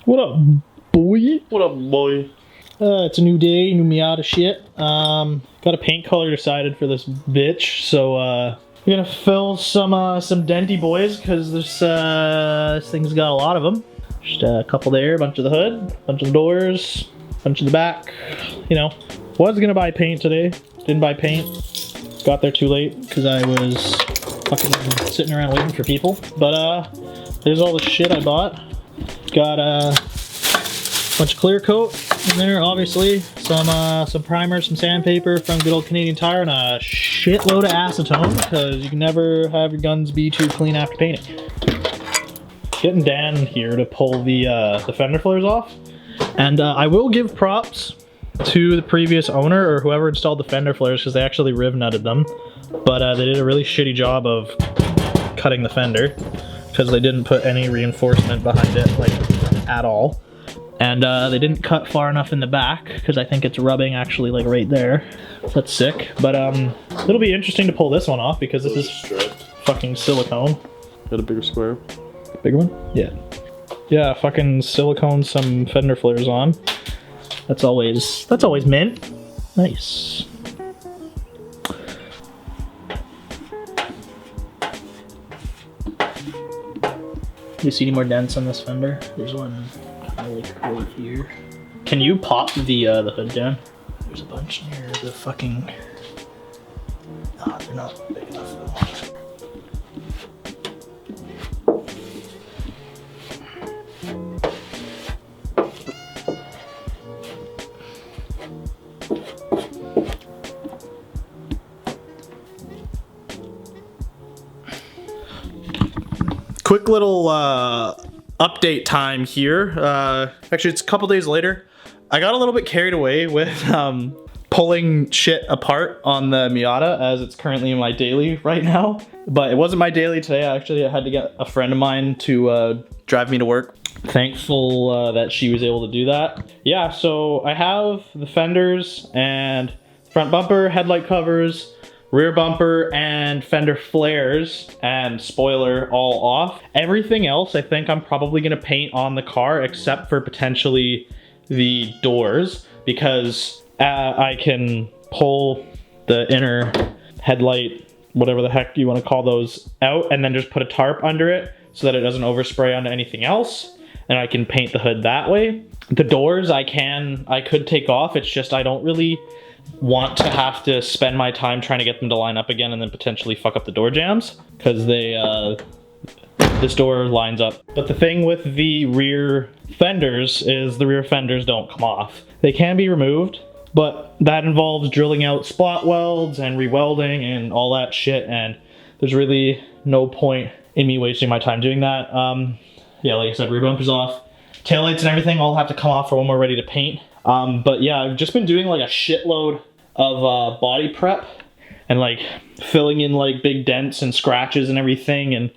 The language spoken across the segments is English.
What up, boy? What up, boy? It's a new day, new Miata shit. Got a paint color decided for this bitch, so we're gonna fill some denty boys because this thing's got a lot of them. Just a couple there, a bunch of the hood, a bunch of the doors, a bunch of the back. You know, was gonna buy paint today, didn't buy paint. Got there too late because I was fucking sitting around waiting for people. But there's all the shit I bought. Got a bunch of clear coat in there, obviously. Some primer, some sandpaper from good old Canadian Tire, and a shitload of acetone because you can never have your guns be too clean after painting. Getting Dan here to pull the fender flares off, and I will give props to the previous owner or whoever installed the fender flares because they actually riv nutted them, but they did a really shitty job of cutting the fender because they didn't put any reinforcement behind it, like, at all. And they didn't cut far enough in the back because I think it's rubbing actually like right there. That's sick. But it'll be interesting to pull this one off because this is fucking silicone. Got a bigger square. Bigger one? Yeah. Yeah, fucking silicone some fender flares on. That's always mint. Nice. You see any more dents on this fender? There's one like right here. Can you pop the hood down? There's a bunch near the fucking. Oh, they're not big enough though. Quick little update time here. Actually, it's a couple days later. I got a little bit carried away with pulling shit apart on the Miata as it's currently in my daily right now. But it wasn't my daily today. I had to get a friend of mine to drive me to work. Thankful that she was able to do that. Yeah, so I have the fenders and front bumper, headlight covers, rear bumper and fender flares and spoiler all off. Everything else I think I'm probably gonna paint on the car except for potentially the doors because I can pull the inner headlight, whatever the heck you want to call those, out and then just put a tarp under it so that it doesn't overspray onto anything else, and I can paint the hood that way. The doors I could take off, it's just I don't really want to have to spend my time trying to get them to line up again and then potentially fuck up the door jambs because this door lines up. But the thing with the rear fenders is the rear fenders don't come off. They can be removed, but that involves drilling out spot welds and re-welding and all that shit, and there's really no point in me wasting my time doing that. Yeah, like I said, rear bumpers off. Taillights and everything all have to come off for when we're ready to paint. But yeah, I've just been doing like a shitload of body prep and like filling in like big dents and scratches and everything and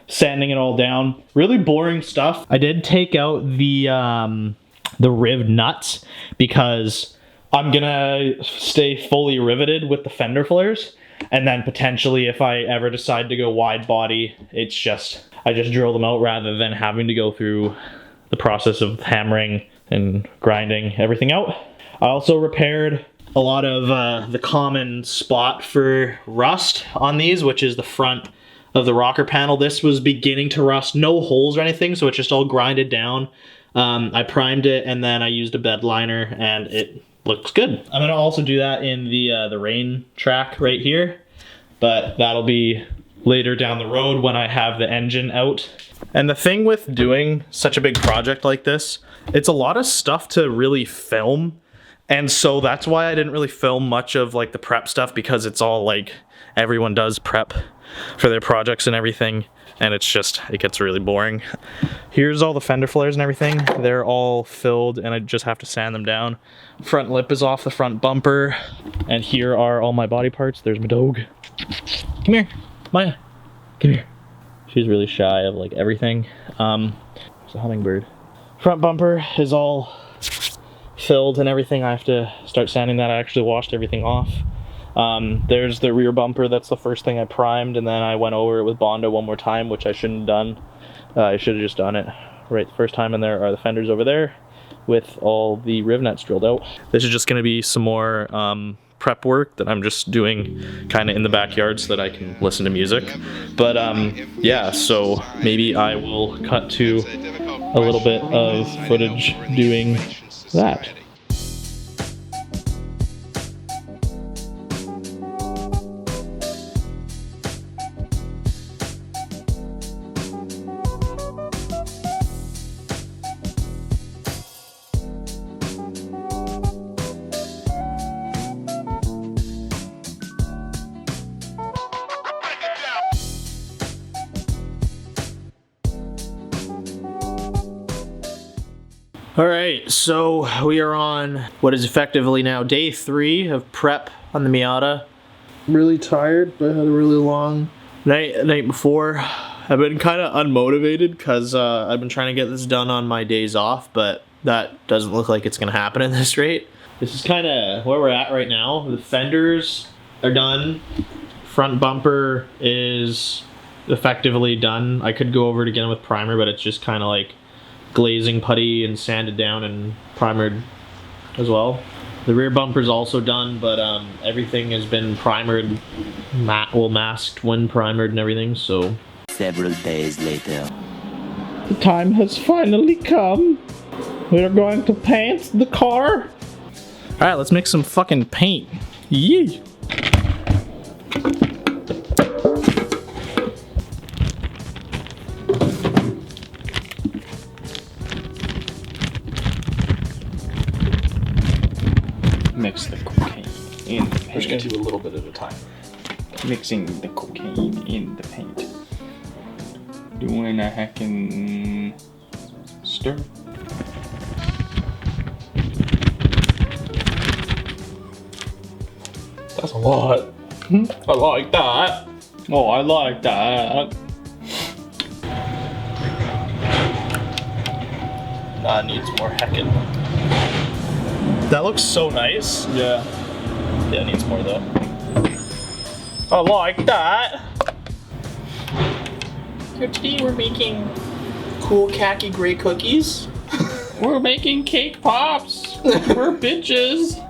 sanding it all down. Really boring stuff. I did take out the riv nuts because I'm gonna stay fully riveted with the fender flares, and then potentially if I ever decide to go wide body, I just drill them out rather than having to go through the process of hammering and grinding everything out. I also repaired a lot of the common spot for rust on these, which is the front of the rocker panel. This was beginning to rust, no holes or anything, so it's just all grinded down. I primed it and then I used a bed liner and it looks good. I'm gonna also do that in the rain track right here, but that'll be later down the road when I have the engine out. And the thing with doing such a big project like this, it's a lot of stuff to really film. And so that's why I didn't really film much of like the prep stuff, because it's all like everyone does prep for their projects and everything. And it gets really boring. Here's all the fender flares and everything. They're all filled and I just have to sand them down. Front lip is off the front bumper. And here are all my body parts. There's my dog. Come here, Maya, come here. She's really shy of like everything. There's a hummingbird. Front bumper is all filled and everything. I have to start sanding that. I actually washed everything off. There's the rear bumper. That's the first thing I primed, and then I went over it with Bondo one more time, which I shouldn't have done. I should have just done it right the first time in there are the fenders over there with all the rivnets drilled out. This is just gonna be some more prep work that I'm just doing kind of in the backyard so that I can listen to music. But yeah, so maybe I will cut to a little bit of footage doing that. All right, so we are on what is effectively now day 3 of prep on the Miata. Really tired, but I had a really long night before. I've been kind of unmotivated because I've been trying to get this done on my days off, but that doesn't look like it's gonna happen at this rate. This is kind of where we're at right now. The fenders are done. Front bumper is effectively done. I could go over it again with primer, but it's just kind of like glazing putty and sanded down and primered as well. The rear bumper's also done, but everything has been primered, masked when primered and everything, so. Several days later. The time has finally come. We're going to paint the car. All right, let's make some fucking paint. Yee. Mix the cocaine in the paint. We're just gonna do a little bit at a time. Mixing the cocaine in the paint. Doing a heckin' stir. That's a lot. I like that. Oh, I like that. Nah, needs more heckin'. That looks so nice. Yeah. Yeah, it needs more though. I like that. So today we're making cool khaki gray cookies. We're making cake pops. We're bitches.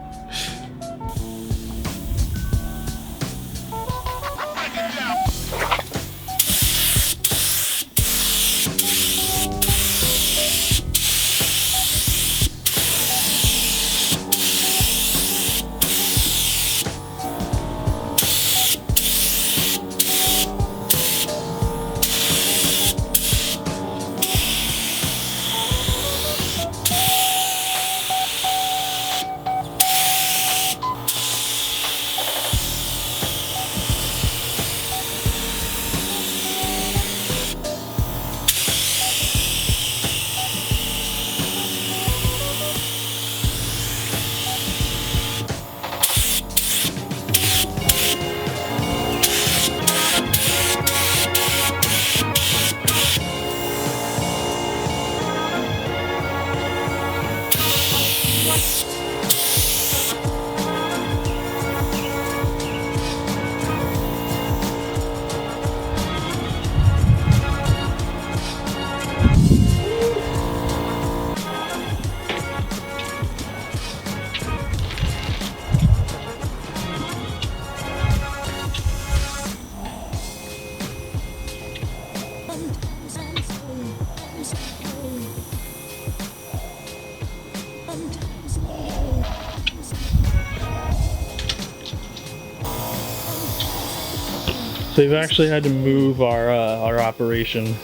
So we've actually had to move our operation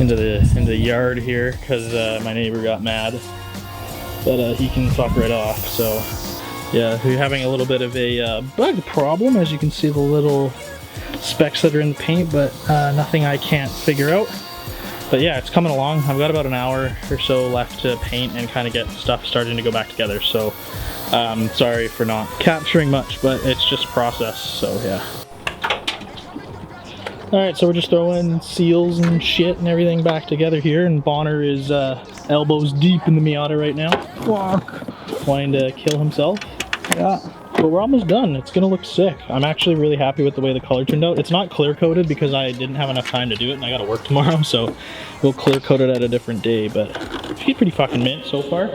into the yard here because my neighbor got mad, but he can fuck right off. So yeah, we're having a little bit of a bug problem, as you can see the little specks that are in the paint, but nothing I can't figure out. But yeah, it's coming along. I've got about an hour or so left to paint and kind of get stuff starting to go back together. So sorry for not capturing much, but it's just process, so yeah. Alright, so we're just throwing seals and shit and everything back together here, and Bonner is elbows deep in the Miata right now. Fuck. Wanting to kill himself. Yeah. But we're almost done. It's gonna look sick. I'm actually really happy with the way the color turned out. It's not clear coated because I didn't have enough time to do it and I gotta work tomorrow, so we'll clear coat it at a different day, but it's pretty fucking mint so far.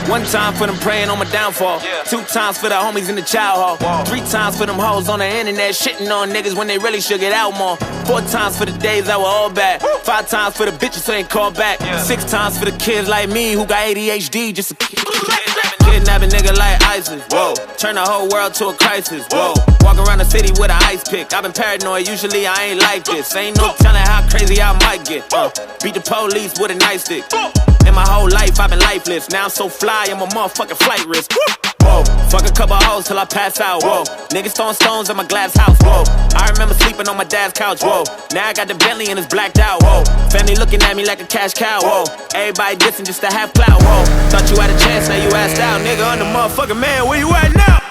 One time for them praying on my downfall. 2 times for the homies in the child hall. 3 times for them hoes on the internet shitting on niggas when they really should get out more. 4 times for the days that were all bad. 5 times for the bitches who ain't called back. 6 times for the kids like me who got ADHD just to kidnap a nigga like ISIS. Whoa, turn the whole world to a crisis. Whoa, walk around the city with an ice pick. I've been paranoid, usually I ain't like this. Ain't no telling how crazy I might get. Beat the police with a nightstick. In my whole life, I've been lifeless. Now I'm so fly, I'm a motherfucking flight risk. Whoa, fuck a couple hoes till I pass out. Whoa, niggas throwing stones at my glass house. Whoa, I remember sleeping on my dad's couch. Whoa, now I got the Bentley and it's blacked out. Whoa, family looking at me like a cash cow. Whoa, everybody dissing just to have clout. Whoa, thought you had a chance, now you asked out. Nigga, I'm the motherfucking man, where you at now?